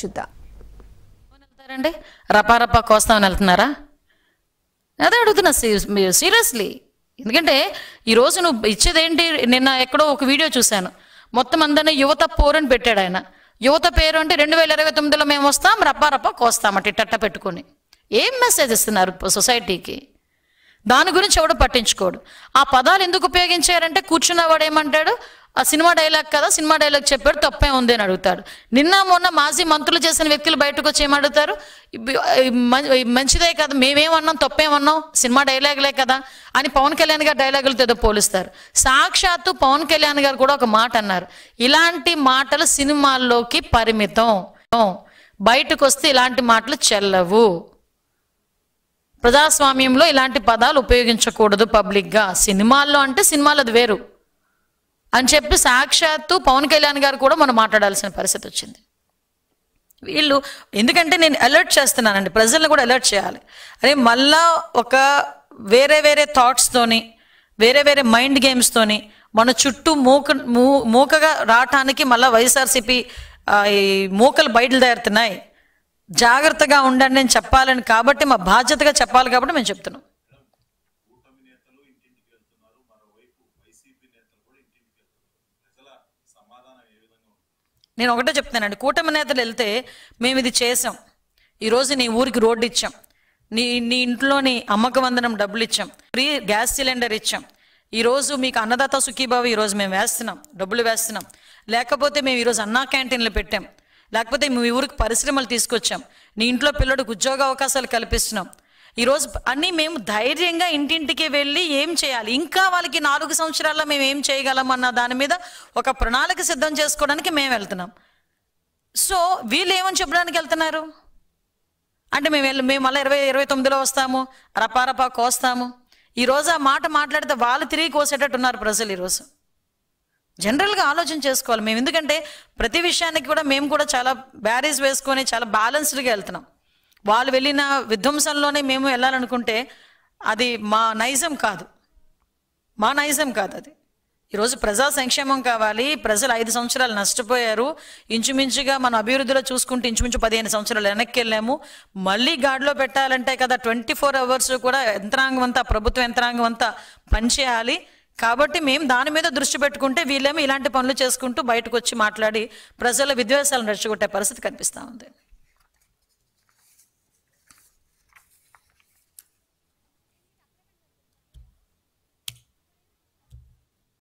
చూద్దాం. వెళ్తారండి రపారపా కోస్తామని వెళ్తున్నారా? అదే అడుగుతున్నా సీరియస్లీ. ఎందుకంటే ఈరోజు నువ్వు ఇచ్చేదేంటి? నిన్న ఎక్కడో ఒక వీడియో చూశాను, మొత్తం అందరినీ యువత పోరని పెట్టాడు ఆయన. యువత పేరు అంటే 2029లో మేము వస్తాం రపారపా కోస్తామట ఇట్ట పెట్టుకొని. ఏం మెసేజ్ ఇస్తున్నారు సొసైటీకి? దాని గురించి ఎవడు పట్టించుకోడు. ఆ పదాలు ఎందుకు ఉపయోగించారంటే కూర్చున్నవాడు ఏమంటాడు, ఆ సినిమా డైలాగ్ కదా, సినిమా డైలాగ్ చెప్పాడు తప్పే ఉంది అని అడుగుతాడు. నిన్న మొన్న మాజీ మంత్రులు చేసిన వ్యక్తులు బయటకు వచ్చి ఏమడుగుతారు, మంచిదే కదా మేమేమన్నాం తప్పేమన్నాం సినిమా డైలాగులే కదా అని పవన్ కళ్యాణ్ గారు డైలాగులతో ఏదో పోలుస్తారు. సాక్షాత్తు పవన్ కళ్యాణ్ గారు కూడా ఒక మాట అన్నారు, ఇలాంటి మాటలు సినిమాల్లోకి పరిమితం, బయటకు వస్తే ఇలాంటి మాటలు చెల్లవు, ప్రజాస్వామ్యంలో ఇలాంటి పదాలు ఉపయోగించకూడదు పబ్లిక్గా, సినిమాల్లో అంటే సినిమాలు అది వేరు అని చెప్పి సాక్షాత్తు పవన్ కళ్యాణ్ గారు కూడా మనం మాట్లాడాల్సిన పరిస్థితి వచ్చింది. వీళ్ళు ఎందుకంటే నేను అలర్ట్ చేస్తున్నానండి, ప్రజలను కూడా అలర్ట్ చేయాలి. అరే మళ్ళా ఒక వేరే థాట్స్తోని వేరే మైండ్ గేమ్స్తోని మన చుట్టూ మూకగా రావటానికి మళ్ళీ వైఎస్ఆర్సీపీ ఈ మూకలు బయలుదేరుతున్నాయి, జాగ్రత్తగా ఉండండి అని చెప్పాలని, కాబట్టి మా బాధ్యతగా చెప్పాలి కాబట్టి మేము చెప్తున్నాం. నేను ఒకటే చెప్తానండి, కూటమి నేతలు వెళ్తే మేము ఇది చేసాం, ఈరోజు నీ ఊరికి రోడ్డు ఇచ్చాం, నీ ఇంట్లోని అమ్మక వందనం డబ్బులు ఇచ్చాం, ఫ్రీ గ్యాస్ సిలిండర్ ఇచ్చాం, ఈరోజు మీకు అన్నదాత సుఖీభావ ఈరోజు మేము వేస్తున్నాం, డబ్బులు వేస్తున్నాం, లేకపోతే మేము ఈరోజు అన్నా క్యాంటీన్లు పెట్టాం, లేకపోతే మీ ఊరికి పరిశ్రమలు తీసుకొచ్చాం, నీ ఇంట్లో పిల్లడికి ఉద్యోగ అవకాశాలు కల్పిస్తున్నాం, ఈరోజు అన్నీ మేము ధైర్యంగా ఇంటింటికి వెళ్ళి ఏం చేయాలి, ఇంకా వాళ్ళకి 4 సంవత్సరాల్లో మేము ఏం చేయగలం అన్న దాని మీద ఒక ప్రణాళిక సిద్ధం చేసుకోవడానికి మేము వెళ్తున్నాం. సో వీళ్ళు ఏమని చెప్పడానికి వెళ్తున్నారు అంటే మేము మళ్ళీ 2029లో వస్తాము రపారపా కోస్తాము. ఈరోజు ఆ మాట మాట్లాడితే వాళ్ళు తిరిగి కోసేటట్టు ఉన్నారు ప్రజలు. ఈరోజు జనరల్గా ఆలోచన చేసుకోవాలి మేము, ఎందుకంటే ప్రతి విషయానికి కూడా మేము కూడా చాలా బ్యారేజ్ వేసుకొని చాలా బ్యాలెన్స్డ్గా వెళ్తున్నాం. వాళ్ళు వెళ్ళిన విధ్వంసంలోనే మేము వెళ్ళాలనుకుంటే అది మా నైజం కాదు అది. ఈరోజు ప్రజా సంక్షేమం కావాలి, ప్రజలు 5 సంవత్సరాలు నష్టపోయారు, ఇంచుమించుగా మన అభివృద్ధిలో చూసుకుంటే ఇంచుమించు 15 సంవత్సరాలు వెనక్కి వెళ్ళాము, మళ్ళీ గాడిలో పెట్టాలంటే కదా 24 అవర్స్ కూడా యంత్రాంగం అంతా ప్రభుత్వ యంత్రాంగం అంతా పనిచేయాలి. కాబట్టి మేము దాని మీద దృష్టి పెట్టుకుంటే వీళ్ళేమో ఇలాంటి పనులు చేసుకుంటూ బయటకు వచ్చి మాట్లాడి ప్రజల విద్వేషాలను రెచ్చగొట్టే పరిస్థితి కనిపిస్తూ ఉంది.